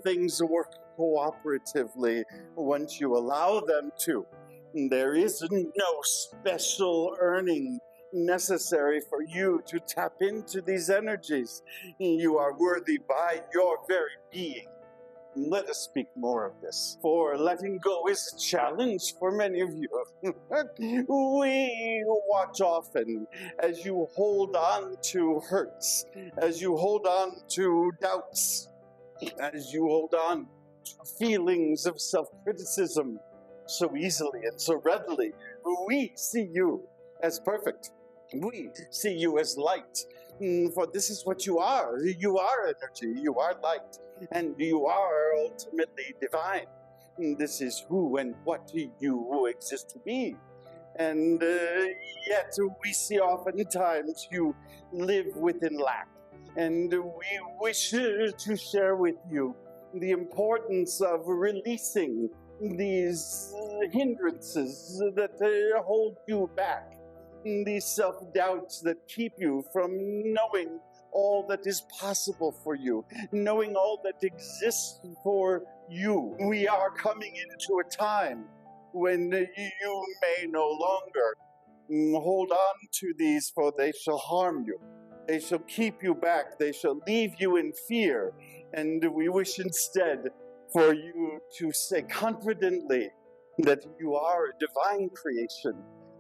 things work cooperatively once you allow them to. There is no special earning necessary for you to tap into these energies. You are worthy by your very being. Let us speak more of this, for letting go is a challenge for many of you. We watch often as you hold on to hurts, as you hold on to doubts, as you hold on to feelings of self-criticism so easily and so readily. We see you as perfect. We see you as light, for this is what you are. You are energy, you are light, and you are ultimately divine. This is who and what you exist to be. And yet we see oftentimes you live within lack. And we wish to share with you the importance of releasing these hindrances that hold you back, these self-doubts that keep you from knowing all that is possible for you, knowing all that exists for you. We are coming into a time when you may no longer hold on to these, for they shall harm you. They shall keep you back. They shall leave you in fear. And we wish instead for you to say confidently that you are a divine creation,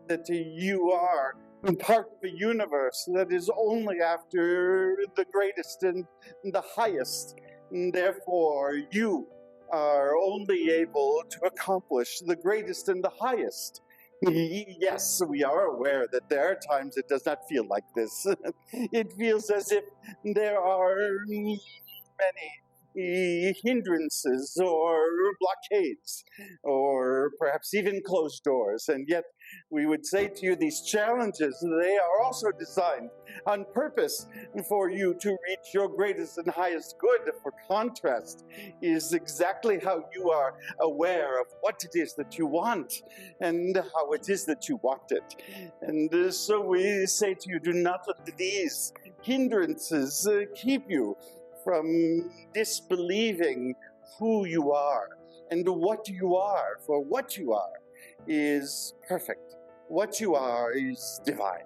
that you are part of a universe that is only after the greatest and the highest. And therefore, you are only able to accomplish the greatest and the highest. Yes, we are aware that there are times it does not feel like this. It feels as if there are many hindrances or blockades, or perhaps even closed doors. And yet we would say to you, these challenges, they are also designed on purpose for you to reach your greatest and highest good. For contrast is exactly how you are aware of what it is that you want and how it is that you want it. And so we say to you, do not let these hindrances keep you from disbelieving who you are and what you are, for what you are is perfect. What you are is divine.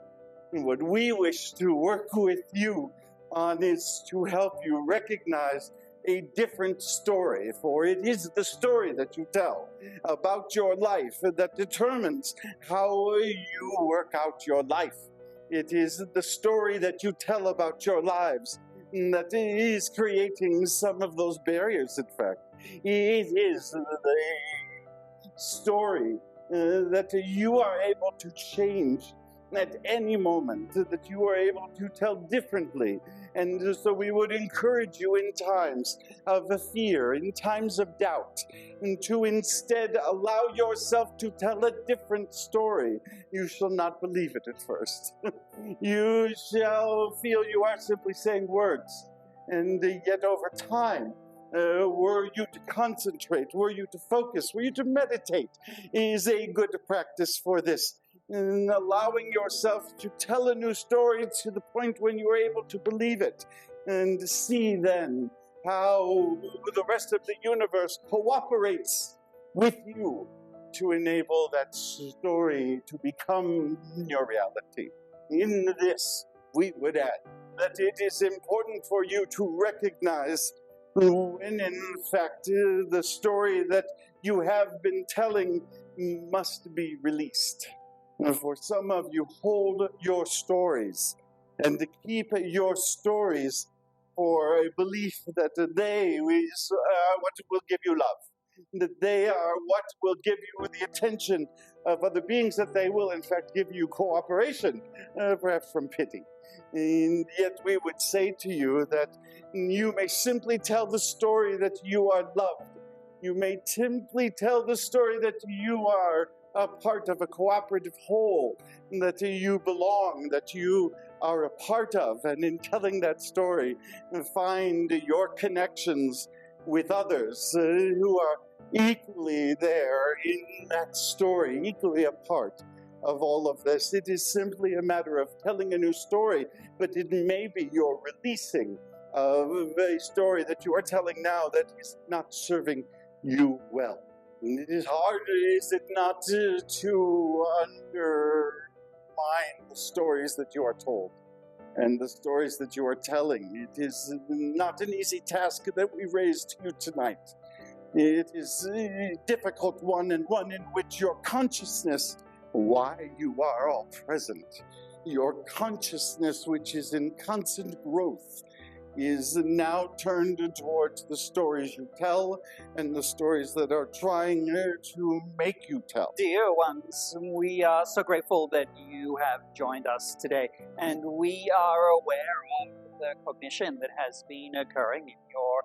And what we wish to work with you on is to help you recognize a different story, for it is the story that you tell about your life that determines how you work out your life. It is the story that you tell about your lives that is creating some of those barriers, in fact. It is the story that you are able to change at any moment, that you are able to tell differently. And so we would encourage you in times of fear, in times of doubt, and to instead allow yourself to tell a different story. You shall not believe it at first. You shall feel you are simply saying words. And yet over time, were you to concentrate, were you to focus, were you to meditate, is a good practice for this. And allowing yourself to tell a new story to the point when you are able to believe it, and see then how the rest of the universe cooperates with you to enable that story to become your reality. In this, we would add that it is important for you to recognize when in fact the story that you have been telling must be released. For some of you, hold your stories and keep your stories for a belief that they is what will give you love, that they are what will give you the attention of other beings, that they will in fact give you cooperation, perhaps from pity. And yet we would say to you that you may simply tell the story that you are loved. You may simply tell the story that you are a part of a cooperative whole, that you belong, that you are a part of. And in telling that story, find your connections with others who are equally there in that story, equally a part of all of this. It is simply a matter of telling a new story, but it may be you're releasing of a story that you are telling now that is not serving you well. And it is hard, is it not, to undermine the stories that you are told and the stories that you are telling. It is not an easy task that we raised to you tonight. It is a difficult one, and one in which your consciousness, why you are all present, your consciousness, which is in constant growth, is now turned towards the stories you tell and the stories that are trying to make you tell. Dear ones, we are so grateful that you have joined us today, and we are aware of the cognition that has been occurring in your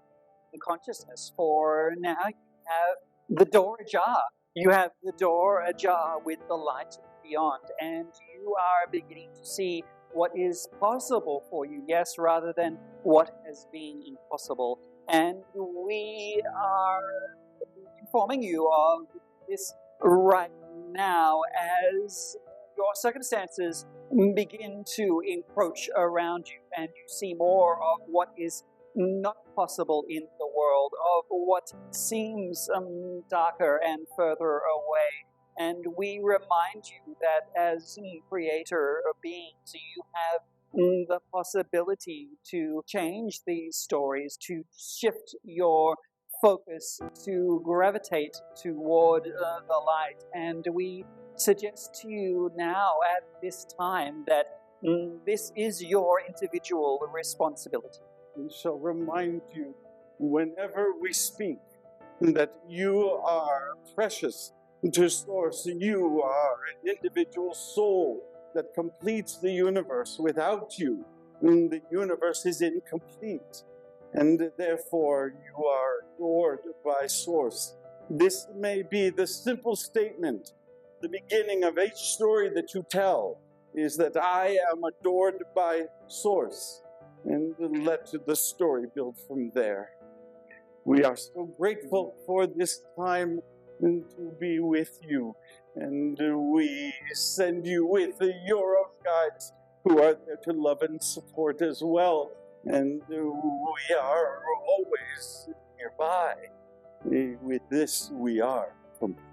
consciousness. For now, you have the door ajar. You have the door ajar with the light beyond, and you are beginning to see what is possible for you, yes, rather than what has been impossible. And we are informing you of this right now as your circumstances begin to encroach around you, and you see more of what is not possible in the world, of what seems darker and further away. And we remind you that as creator of beings, you have the possibility to change these stories, to shift your focus, to gravitate toward the light. And we suggest to you now at this time that this is your individual responsibility. We shall remind you whenever we speak that you are precious to Source. You are an individual soul that completes the universe. Without you, the universe is incomplete, and therefore you are adored by Source. This may be the simple statement. The beginning of each story that you tell is that I am adored by Source, and let the story build from there. We are so grateful for this time and to be with you, and we send you with your own guides who are there to love and support as well, and we are always nearby. With this we are complete.